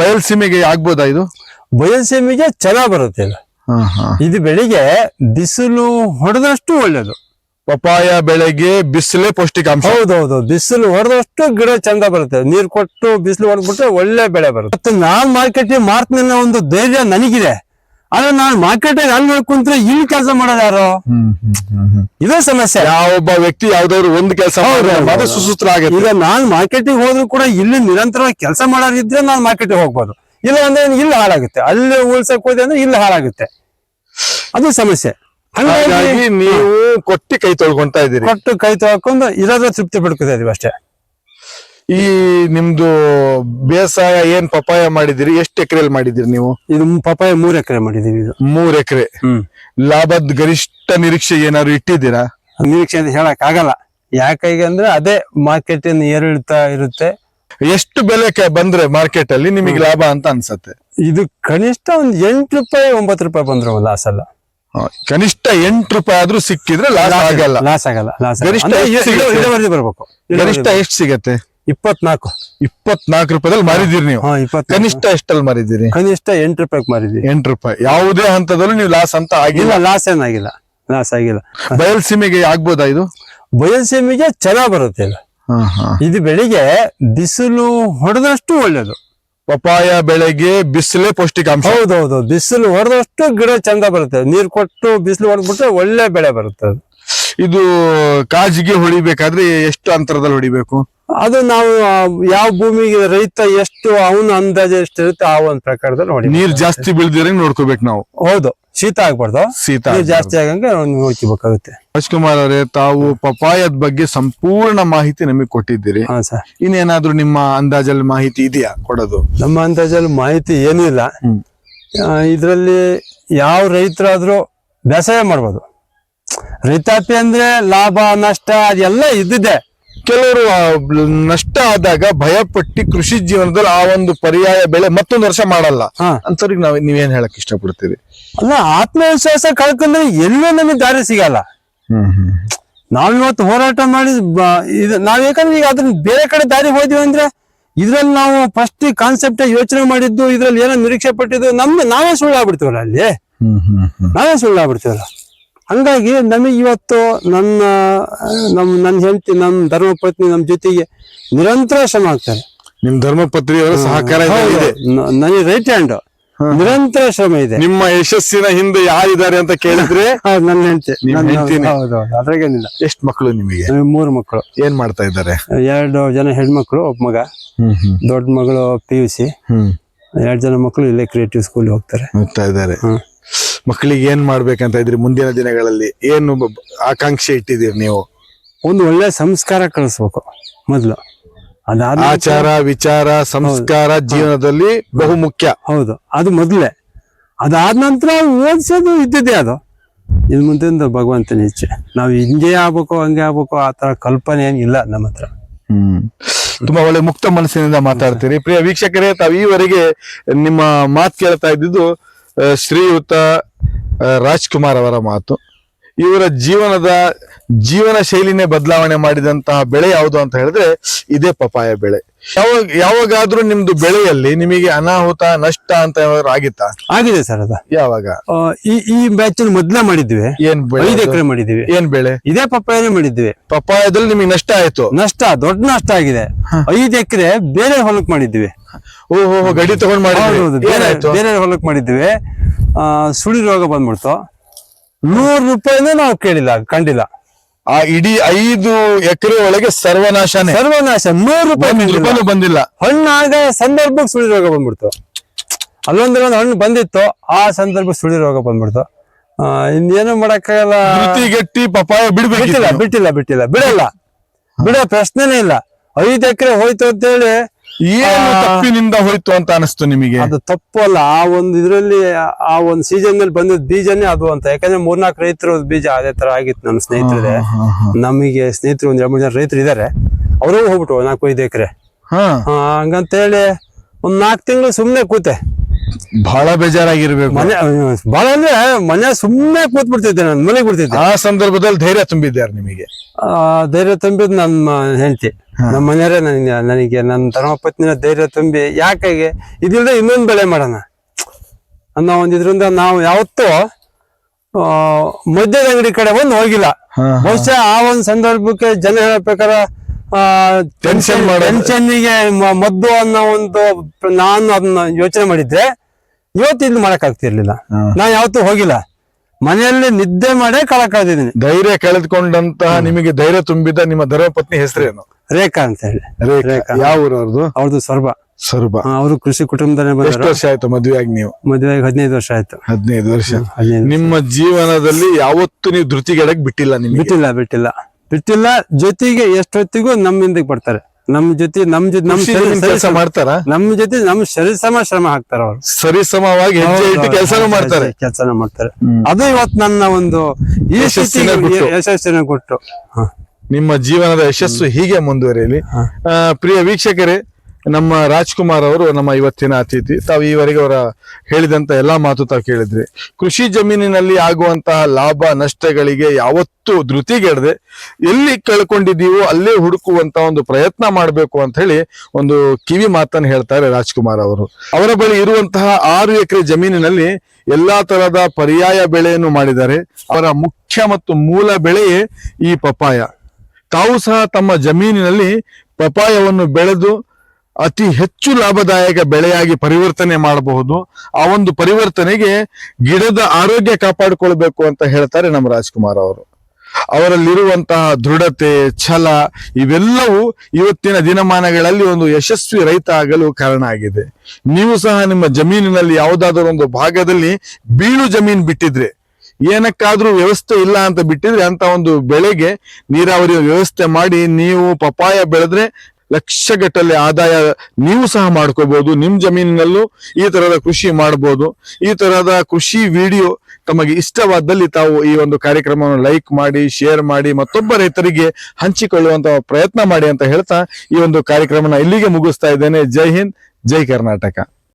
ಬಯಲ್ಸೀಮೆಗೆ ಆಗ್ಬೋದಾ ಇದು? ಬಯಲ್ಸೀಮೆಗೆ ಚೆನ್ನಾಗ್ ಬರುತ್ತೆ ಇದು. ಇದು ಬೆಳಿಗ್ಗೆ ಬಿಸಿಲು ಹೊಡೆದಷ್ಟು ಒಳ್ಳೇದು. ಪಪಾಯ ಬೆಳೆಗೆ ಬಿಸಿಲೇ ಪೌಷ್ಟಿಕಾಂಶ. ಹೌದೌದು, ಬಿಸಿಲು ಹೊಡೆದಷ್ಟು ಗಿಡ ಚಂದ ಬರುತ್ತೆ. ನೀರ್ ಕೊಟ್ಟು ಬಿಸಿಲು ಹೊಡೆದ್ಬಿಟ್ರೆ ಒಳ್ಳೆ ಬೆಳೆ ಬರುತ್ತೆ. ಮತ್ತೆ ನಾನ್ ಮಾರ್ಕೆಟ್ ಮಾರ್ತೀನಿ ಅನ್ನೋ ಒಂದು ಧೈರ್ಯ ನನಗಿದೆ. ಆದ್ರೆ ನಾನ್ ಮಾರ್ಕೆಟ್ ಅಲ್ಲಿ ಕುಂತ್ರೆ ಇಲ್ಲಿ ಕೆಲಸ ಮಾಡೋದು ಯಾರು? ಇದೇ ಸಮಸ್ಯೆ. ಯಾವೊಬ್ಬ ವ್ಯಕ್ತಿ ಯಾವ್ದಾದ್ರು ಒಂದು ಕೆಲಸ ಸುಸೂತ್ರ ಆಗುತ್ತೆ. ಈಗ ನಾನ್ ಮಾರ್ಕೆಟಿಗೆ ಹೋದ್ರು ಕೂಡ ಇಲ್ಲಿ ನಿರಂತರವಾಗಿ ಕೆಲಸ ಮಾಡೋರಿದ್ರೆ ನಾನ್ ಮಾರ್ಕೆಟಿಗೆ ಹೋಗ್ಬೋದು. ಇಲ್ಲ ಅಂದ್ರೆ ಇಲ್ಲಿ ಹಾಳಾಗುತ್ತೆ. ಅಲ್ಲಿ ಉಳ್ಸಕ್ ಹೋದೆ ಅಂದ್ರೆ ಇಲ್ಲಿ ಹಾಳಾಗುತ್ತೆ. ಅದು ಸಮಸ್ಯೆ. ಹಾಗಾಗಿ ನೀವು ಕೊಟ್ಟು ಕೈ ತೊಳ್ಕೊಂತಾ ಇದ್ದೀರಿ. ಕೊಟ್ಟು ಕೈ ತೊಳ್ಕೊಂಡು ಇರೋದ್ರ ತೃಪ್ತಿ ಪಡ್ಕೊತಾ ಇದೀವಿ ಅಷ್ಟೇ. ಈ ನಿಮ್ದು ಬೇಸಾಯ ಏನ್ ಪಪಾಯ ಮಾಡಿದಿರಿ? ಎಷ್ಟು ಎಕರೆಯಲ್ಲಿ ಮಾಡಿದಿರಿ ನೀವು? ಇದು ಪಪಾಯ 3 ಎಕರೆ ಮಾಡಿದೀವಿ. ಇದು 3 ಎಕರೆ. ಲಾಭದ ಗರಿಷ್ಠ ನಿರೀಕ್ಷೆ ಏನಾದ್ರು ಇಟ್ಟಿದ್ದೀರಾ? ನಿರೀಕ್ಷೆ ಅಂತ ಹೇಳಕ್ ಆಗಲ್ಲ. ಯಾಕೀಗ ಅಂದ್ರೆ ಅದೇ ಮಾರ್ಕೆಟ್ ಏರಿಳ್ತಾ ಇರುತ್ತೆ. ಎಷ್ಟು ಬೆಲೆ ಬಂದ್ರೆ ಮಾರ್ಕೆಟ್ ಅಲ್ಲಿ ನಿಮಗೆ ಲಾಭ ಅಂತ ಅನ್ಸತ್ತೆ? ಇದು ಕನಿಷ್ಠ ಒಂದ್ 8 ರೂಪಾಯಿ 9 ರೂಪಾಯಿ ಬಂದ್ರು ಲಾಸ್ ಅಲ್ಲ. ಕನಿಷ್ಠ 8 ರೂಪಾಯಿ ಆದ್ರೂ ಸಿಕ್ಕಿದ್ರೆ ಲಾಸ್ ಆಗಲ್ಲ. ಲಾಸ್ ಆಗಲ್ಲ. ಗರಿಷ್ಠ ಬರ್ಬೇಕು. ಗರಿಷ್ಠ ಎಷ್ಟು ಸಿಗತ್ತೆ? 24 ರೂಪಾಯಿದಲ್ಲಿ ಮಾರಿದಿರಿ ನೀವು. ಕನಿಷ್ಠ ಎಷ್ಟಲ್ಲಿ ಮಾರಿದಿರಿ? ಕನಿಷ್ಠ 8 ರೂಪಾಯಿ ಮಾರಿದಿರಿ. 8 ರೂಪಾಯಿ. ಯಾವುದೇ ಹಂತದಲ್ಲೂ ನೀವು ಲಾಸ್ ಅಂತ ಆಗಿಲ್ಲ? ಲಾಸ್ ಏನಾಗಿಲ್ಲ. ಲಾಸ್ ಆಗಿಲ್ಲ. ಬಯಲ್ಸೀಮೆಗೆ ಆಗ್ಬೋದಾ ಇದು? ಬಯಲ್ಸೀಮೆಗೆ ಚೆನ್ನಾಗ್ ಬರುತ್ತೆ ಇದು. ಇದು ಬೆಳಿಗ್ಗೆ ಬಿಸಿಲು ಹೊಡೆದಷ್ಟು ಒಳ್ಳೇದು. ಪಪಾಯ ಬೆಳೆಗೆ ಬಿಸಿಲೇ ಪೌಷ್ಟಿಕಾಂಶ. ಹೌದೌದು, ಬಿಸಿಲು ಹೊಡೆದಷ್ಟು ಗಿಡ ಚಂದ ಬರುತ್ತೆ. ನೀರ್ ಕೊಟ್ಟು ಬಿಸಿಲು ಹೊಡೆದ್ಬಿಟ್ರೆ ಒಳ್ಳೆ ಬೆಳೆ ಬರುತ್ತೆ. ಇದು ಕಾಜಿಗೆ ಹೊಡಿಬೇಕಾದ್ರೆ ಎಷ್ಟು ಅಂತರದಲ್ಲಿ ಹೊಡಿಬೇಕು? ಅದು ನಾವು ಯಾವ ಭೂಮಿಗೆ ರೈತ ಎಷ್ಟು ಅವನ ಅಂದಾಜು ಎಷ್ಟು ಇರುತ್ತೆ ಆ ಒಂದ್ ಪ್ರಕಾರದಲ್ಲಿ ಹೊಡಿ. ನೀರ್ ಜಾಸ್ತಿ ಬೀಳ್ದಿರಂಗ್ ನೋಡ್ಕೋಬೇಕು ನಾವು. ಹೌದು, ಶೀತ ಆಗ್ಬಾರ್ದು. ನೀರ್ ಜಾಸ್ತಿ ಆಗಂಗೆ ನೋಡ್ಕೋಬೇಕಾಗುತ್ತೆ. ರಾಜ್ಕುಮಾರ್ ಅವರೇ, ತಾವು ಪಪಾಯದ ಬಗ್ಗೆ ಸಂಪೂರ್ಣ ಮಾಹಿತಿ ನಮಗೆ ಕೊಟ್ಟಿದ್ದೀರಿ. ಇನ್ನೇನಾದ್ರೂ ನಿಮ್ಮ ಅಂದಾಜಲ್ಲಿ ಮಾಹಿತಿ ಇದೆಯಾ ಕೊಡೋದು? ನಮ್ಮ ಅಂದಾಜಲ್ಲಿ ಮಾಹಿತಿ ಏನೂ ಇಲ್ಲ. ಇದ್ರಲ್ಲಿ ಯಾವ ರೈತರಾದ್ರೂ ಬೇಸಾಯ ಮಾಡ್ಬೋದು. ರೈತಾಪಿ ಅಂದ್ರೆ ಲಾಭ ನಷ್ಟ ಅದೆಲ್ಲ ಇದ್ದಿದೆ. ಕೆಲವರು ನಷ್ಟ ಆದಾಗ ಭಯಪಟ್ಟಿ ಕೃಷಿ ಜೀವನದಲ್ಲಿ ಆ ಒಂದು ಪರ್ಯಾಯ ಬೆಳೆ ಮತ್ತೊಂದು ವರ್ಷ ಮಾಡಲ್ಲ ಅಂತವ್ರಿಗೆ ನೀವೇನ್ ಹೇಳಕ್ ಇಷ್ಟಪಡ್ತೀರಿ? ಅಲ್ಲ, ಆತ್ಮವಿಶ್ವಾಸ ಕಳ್ಕೊಂಡ್ರೆ ಎಲ್ಲೂ ನಮಗೆ ದಾರಿ ಸಿಗಲ್ಲ. ನಾವಿವತ್ತು ಹೋರಾಟ ಮಾಡಿ ನಾವ್ ಯಾಕಂದ್ರೆ ಈಗ ಅದನ್ನ ಬೇರೆ ಕಡೆ ದಾರಿ ಹೋದ್ವಿ ಅಂದ್ರೆ ಇದ್ರಲ್ಲಿ ನಾವು ಫಸ್ಟ್ ಕಾನ್ಸೆಪ್ಟ್ ಯೋಚನೆ ಮಾಡಿದ್ದು, ಇದ್ರಲ್ಲಿ ಏನೋ ನಿರೀಕ್ಷೆ ಪಟ್ಟಿದ್ದು ನಾವೇ ಸುಳ್ಳಾಗ್ಬಿಡ್ತೀವಲ್ಲ. ಅಲ್ಲಿ ನಾವೇ ಸುಳ್ಳಾಗ್ಬಿಡ್ತೀವಲ್ಲ. ಹಂಗಾಗಿ ನಮಗೆ ಇವತ್ತು ನನ್ನ ಹೆಂಡತಿ, ನಮ್ಮ ಧರ್ಮಪತ್ನಿ ನಮ್ಮ ಜೊತೆಗೆ ನಿರಂತರ ಶ್ರಮ ಆಗ್ತಾರೆ. ನಿಮ್ ಧರ್ಮಪತ್ನಿ ಅವರ ಸಹಕಾರ ನನಗೆ ರೈಟ್ ಹ್ಯಾಂಡ್ ನಿರಂತರ ಶ್ರಮ ಇದೆ. ನಿಮ್ಮ ಯಶಸ್ಸಿನ ಹಿಂದೆ ಯಾರಿದ್ದಾರೆ ಅಂತ ಕೇಳಿದ್ರೆ ನನ್ನ ಹೆಂಡತಿ. ಅದ್ರಾಗೇನಿಲ್ಲ. ಎಷ್ಟು ಮಕ್ಕಳು ನಿಮಗೆ? 3 ಮಕ್ಕಳು. ಏನ್ ಮಾಡ್ತಾ ಇದ್ದಾರೆ? 2 ಜನ ಹೆಣ್ಮಕ್ಳು, ಒಬ್ಬ ಮಗ. ದೊಡ್ಡ ಮಗಳು PUC. 2 ಜನ ಮಕ್ಕಳು ಇಲ್ಲೇ ಕ್ರಿಯೇಟಿವ್ ಸ್ಕೂಲ್ ಹೋಗ್ತಾ ಇದ್ದಾರೆ. ಮಕ್ಕಳಿಗೆ ಏನ್ ಮಾಡ್ಬೇಕಂತ ಇದ್ರಿ? ಮುಂದಿನ ದಿನಗಳಲ್ಲಿ ಏನು ಆಕಾಂಕ್ಷೆ ಇಟ್ಟಿದ್ದೀರಿ ನೀವು? ಒಂದು ಒಳ್ಳೆ ಸಂಸ್ಕಾರ ಕಳಿಸ್ಬೇಕು ಮೊದ್ಲು. ಆಚಾರ ವಿಚಾರ ಸಂಸ್ಕಾರ ಜೀವನದಲ್ಲಿ ಬಹು ಮುಖ್ಯ. ಹೌದು, ಅದು ಮೊದ್ಲೇ. ಅದಾದ ನಂತರ ಓದಿಸೋದು ಇದ್ದಿದ್ದೆ. ಅದು ಇನ್ ಮುಂದೆ ಭಗವಂತನ ಇಚ್ಛೆ. ನಾವು ಹಿಂಗೆ ಆಗ್ಬೇಕು ಹಂಗೆ ಆಗ್ಬೇಕು ಆ ತರ ಕಲ್ಪನೆ ಏನಿಲ್ಲ ನಮ್ಮ ಹತ್ರ. ತುಂಬಾ ಒಳ್ಳೆ ಮುಕ್ತ ಮನಸ್ಸಿನಿಂದ ಮಾತಾಡ್ತೀರಿ. ಪ್ರಿಯ ವೀಕ್ಷಕರೇ, ತಾವು ಈವರೆಗೆ ನಿಮ್ಮ ಮಾತು ಕೇಳ್ತಾ ಇದ್ದಿದ್ದು ಶ್ರೀಯುತ ರಾಜ್ಕುಮಾರ್ ಅವರ ಮಾತು. ಇವರ ಜೀವನ ಶೈಲಿನೇ ಬದಲಾವಣೆ ಮಾಡಿದಂತಹ ಬೆಳೆ ಯಾವುದು ಅಂತ ಹೇಳಿದ್ರೆ ಇದೇ ಪಪಾಯ ಬೆಳೆ. ಯಾವಾಗಾದ್ರೂ ನಿಮ್ದು ಬೆಳೆಯಲ್ಲಿ ನಿಮಗೆ ಅನಾಹುತ ನಷ್ಟ ಅಂತ ಆಗಿತ್ತಾ? ಆಗಿದೆ ಸರ್. ಅದ ಯಾವಾಗ? ಈ ಬ್ಯಾಚ್ ಮೊದ್ಲೇ ಮಾಡಿದ್ವಿ. ಏನ್ ಬೆಳೆ? 5 ಎಕರೆ ಮಾಡಿದ್ವಿ. ಏನ್ ಬೆಳೆ? ಇದೇ ಪಪಾಯನೇ ಮಾಡಿದ್ವಿ. ಪಪಾಯದಲ್ಲಿ ನಿಮಗೆ ನಷ್ಟ ಆಯ್ತು? ದೊಡ್ಡ ನಷ್ಟ ಆಗಿದೆ. 5 ಎಕರೆ ಬೇರೆ ಹೊಲಕ್ ಮಾಡಿದ್ವಿ. ಓಹೋ, ಗಡಿ ತಗೊಂಡ್ ಮಾಡಿದ್ವಿ. ಬೇರೆ ಹೊಲಕ್ ಮಾಡಿದ್ವಿ. ಸುಳಿ ರೋಗ ಬಂದ್ಬಿಡ್ತು. 100 ರೂಪಾಯಿನೂ ನಾವು ಕಂಡಿಲ್ಲ. ಆ ಇಡೀ 5 ಎಕರೆ ಒಳಗೆ ಸರ್ವನಾಶ. 100 ರೂಪಾಯಿ ಬಂದಿಲ್ಲ. ಹಣ್ಣಾಗ ಸಂದರ್ಭಕ್ಕೆ ಸುಳಿ ರೋಗ ಬಂದ್ಬಿಡ್ತು. ಅಲ್ಲೊಂದು ಹಣ್ಣು ಬಂದಿತ್ತು, ಆ ಸಂದರ್ಭಕ್ಕೆ ಸುಳಿ ರೋಗ ಬಂದ್ಬಿಡ್ತು. ಇನ್ನೇನು ಮಾಡಕ್ಕಾಗಲ್ಲ. ಗಟ್ಟಿ ಪಪಾಯ ಬಿಡಲ್ಲ. ಬಿಡೋ ಪ್ರಶ್ನೆನೇ ಇಲ್ಲ. 5 ಎಕರೆ ಹೋಯ್ತು ಅಂತ ಹೇಳಿ ಏನು ತಪ್ಪಿನಿಂದ ಹೋಯ್ತು ಅಂತ ಅನಿಸ್ತು ನಿಮಗೆ? ಅದು ತಪ್ಪು ಅಲ್ಲ. ಆ ಒಂದು ಇದ್ರಲ್ಲಿ ಆ ಒಂದು ಸೀಸನ್ ನಲ್ಲಿ ಬಂದಿದ್ ಬೀಜನೇ ಅದು ಅಂತ. ಯಾಕಂದ್ರೆ 3-4 ರೈತರು ಬೀಜ ಅದೇ ತರ ಆಗಿತ್ತು. ನಮ್ಮ ಸ್ನೇಹಿತರಿದೆ, ನಮಗೆ ಸ್ನೇಹಿತರು 1-2-3 ಜನ ರೈತರು ಇದಾರೆ. ಅವರು ಹೋಗ್ಬಿಟ್ಟು 4-5 ಎಕರೆ ಹಂಗಂತ ಹೇಳಿ ಒಂದ್ 4 ತಿಂಗಳು ಸುಮ್ನೆ ಕೂತೆ. ಬಹಳ ಬೇಜಾರಾಗಿರ್ಬೇಕು. ಮನೆ ಬಹಳ ಅಂದ್ರೆ ಮನೆ ಸುಮ್ಮನೆ ಕೂತ್ ಬಿಡ್ತಿದ್ದೆ, ನಾನು ಮನೆಗೆ ಬಿಡ್ತಿದ್ದೆ. ಆ ಸಂದರ್ಭದಲ್ಲಿ ಧೈರ್ಯ ತುಂಬಿದ್ದಾರೆ ನಿಮಗೆ? ಧೈರ್ಯ ತುಂಬಿದ್ ನಮ್ಮ ಹೆಂಡತಿ, ನಮ್ಮ ಮನೆಯವರೇ ನನಗೆ ನನ್ನ ಧರ್ಮಪತ್ನಿನ ಧೈರ್ಯ ತುಂಬಿ, ಯಾಕೆ ಇದಿಲ್ಲದೆ ಇನ್ನೊಂದು ಬೆಳೆ ಮಾಡೋಣ ಅನ್ನೋ ಒಂದು ಇದ್ರಿಂದ ನಾವು ಯಾವತ್ತೂ ಮದ್ಯದ ಅಂಗಡಿ ಕಡೆ ಒಂದು ಹೋಗಿಲ್ಲ. ಬಹುಶಃ ಆ ಒಂದು ಸಂದರ್ಭಕ್ಕೆ ಜನ ಹೇಳೋ ಪ್ರಕಾರ ಟೆನ್ಷನ್ನಿಗೆ ಮದ್ದು ಅನ್ನೋ ಒಂದು ನಾನು ಅದನ್ನ ಯೋಚನೆ ಮಾಡಿದ್ರೆ ಇವತ್ತು ಇದು ಮಾಡಕ್ ಆಗ್ತಿರ್ಲಿಲ್ಲ. ನಾನು ಯಾವತ್ತೂ ಹೋಗಿಲ್ಲ, ಮನೆಯಲ್ಲಿ ನಿದ್ದೆ ಮಾಡೇ ಕಾಲ ಕಳೆದಿದ್ದೀನಿ. ಧೈರ್ಯ ಕಳೆದುಕೊಂಡಂತಹ ನಿಮಗೆ ಧೈರ್ಯ ತುಂಬಿದ ನಿಮ್ಮ ಧರ್ಮಪತ್ನಿ ಹೆಸರೇನು? ರೇಖಾ ಅಂತ ಹೇಳಿ. ರೇಖಾ. ಯಾವ ಊರು ಅವ್ರದ್ದು? ಅವ್ರದ್ದು ಸೊರಬ. ಅವರು ಕೃಷಿ ಕುಟುಂಬದಲ್ಲೇ ಎಷ್ಟು ಬಂದರು. ವರ್ಷ ಆಯ್ತು ಮದುವೆ ಆಗಿ? ನೀವು ಮದುವೆ 15 ವರ್ಷ ಆಯ್ತು. 15 ವರ್ಷ. ನಿಮ್ಮ ಜೀವನದಲ್ಲಿ ಯಾವತ್ತು ನೀವು ಧೃತಿಗೆಡಕ್ ಬಿಟ್ಟಿಲ್ಲ? ನಿಮ್ಗೆ ಬಿಟ್ಟಿಲ್ಲ. ಜೊತೆಗೆ ಎಷ್ಟೊತ್ತಿಗೂ ನಮ್ಮ ಹಿಂದಕ್ಕೆ ಬರ್ತಾರೆ, ನಮ್ಮ ಜೊತೆ ಕೆಲಸ ಮಾಡ್ತಾರ, ನಮ್ಮ ಜೊತೆ ನಮ್ಮ ಸರಿಸಮ ಶ್ರಮ ಹಾಕ್ತಾರ. ಅವ್ರು ಸರಿಸಮವಾಗಿ ಹೆಜ್ಜೆ ಇಟ್ಟು ಕೆಲಸನೂ ಮಾಡ್ತಾರೆ. ಅದು ಇವತ್ತು ನನ್ನ ಒಂದು ಯಶಸ್ಸಿನ ಕೊಟ್ಟು ನಿಮ್ಮ ಜೀವನದ ಯಶಸ್ಸು ಹೀಗೆ ಮುಂದುವರಿಯಲಿ. ಪ್ರಿಯ ವೀಕ್ಷಕರೇ, ನಮ್ಮ ರಾಜ್ಕುಮಾರ್ ಅವರು ನಮ್ಮ ಇವತ್ತಿನ ಅತಿಥಿ. ತಾವು ಈವರೆಗೆ ಅವರ ಹೇಳಿದಂತ ಎಲ್ಲಾ ಮಾತು ತಾವು ಕೇಳಿದ್ರಿ. ಕೃಷಿ ಜಮೀನಿನಲ್ಲಿ ಆಗುವಂತಹ ಲಾಭ ನಷ್ಟಗಳಿಗೆ ಯಾವತ್ತೂ ಧೃತಿಗೆಡದೆ ಎಲ್ಲಿ ಕಳ್ಕೊಂಡಿದ್ದೀವೋ ಅಲ್ಲೇ ಹುಡುಕುವಂತ ಒಂದು ಪ್ರಯತ್ನ ಮಾಡಬೇಕು ಅಂತ ಹೇಳಿ ಒಂದು ಕಿವಿ ಮಾತನ್ನು ಹೇಳ್ತಾರೆ ರಾಜ್ಕುಮಾರ್ ಅವರು. ಅವರ ಬಳಿ ಇರುವಂತಹ 6 ಎಕರೆ ಜಮೀನಿನಲ್ಲಿ ಎಲ್ಲಾ ತರಹದ ಪರ್ಯಾಯ ಬೆಳೆಯನ್ನು ಮಾಡಿದ್ದಾರೆ. ಅವರ ಮುಖ್ಯ ಮತ್ತು ಮೂಲ ಬೆಳೆಯೇ ಈ ಪಪಾಯ. ತಾವು ಸಹ ತಮ್ಮ ಜಮೀನಿನಲ್ಲಿ ಪಪಾಯವನ್ನು ಬೆಳೆದು ಅತಿ ಹೆಚ್ಚು ಲಾಭದಾಯಕ ಬೆಳೆಯಾಗಿ ಪರಿವರ್ತನೆ ಮಾಡಬಹುದು. ಆ ಒಂದು ಪರಿವರ್ತನೆಗೆ ಗಿಡದ ಆರೋಗ್ಯ ಕಾಪಾಡಿಕೊಳ್ಬೇಕು ಅಂತ ಹೇಳ್ತಾರೆ ನಮ್ಮ ರಾಜ್ಕುಮಾರ್ ಅವರು. ಅವರಲ್ಲಿರುವಂತಹ ದೃಢತೆ, ಛಲ ಇವೆಲ್ಲವೂ ಇವತ್ತಿನ ದಿನಮಾನಗಳಲ್ಲಿ ಒಂದು ಯಶಸ್ವಿ ರೈತ ಆಗಲು ಕಾರಣ ಆಗಿದೆ. ನೀವು ಸಹ ನಿಮ್ಮ ಜಮೀನಿನಲ್ಲಿ ಯಾವುದಾದರೂ ಒಂದು ಭಾಗದಲ್ಲಿ ಬೀಳು ಜಮೀನು ಬಿಟ್ಟಿದ್ರೆ, ಏನಕ್ಕಾದ್ರೂ ವ್ಯವಸ್ಥೆ ಇಲ್ಲ ಅಂತ ಬಿಟ್ಟಿದ್ರೆ, ಅಂತ ಒಂದು ಬೆಳೆಗೆ ನೀರಾವರಿ ವ್ಯವಸ್ಥೆ ಮಾಡಿ ನೀವು ಪಪಾಯ ಬೆಳೆದ್ರೆ ಲಕ್ಷಗಟ್ಟಲೆ ಆದಾಯ ನೀವು ಸಹ ಮಾಡ್ಕೋಬಹುದು. ನಿಮ್ ಜಮೀನಿನಲ್ಲೂ ಈ ತರಹದ ಕೃಷಿ ಮಾಡಬಹುದು. ಈ ತರಹದ ಕೃಷಿ ವಿಡಿಯೋ ತಮಗೆ ಇಷ್ಟವಾದಲ್ಲಿ ತಾವು ಈ ಒಂದು ಕಾರ್ಯಕ್ರಮವನ್ನು ಲೈಕ್ ಮಾಡಿ, ಶೇರ್ ಮಾಡಿ, ಮತ್ತೊಬ್ಬ ರೈತರಿಗೆ ಹಂಚಿಕೊಳ್ಳುವಂತ ಪ್ರಯತ್ನ ಮಾಡಿ ಅಂತ ಹೇಳ್ತಾ ಈ ಒಂದು ಕಾರ್ಯಕ್ರಮನ ಇಲ್ಲಿಗೆ ಮುಗಿಸ್ತಾ ಇದ್ದೇನೆ. ಜೈ ಹಿಂದ್, ಜೈ ಕರ್ನಾಟಕ.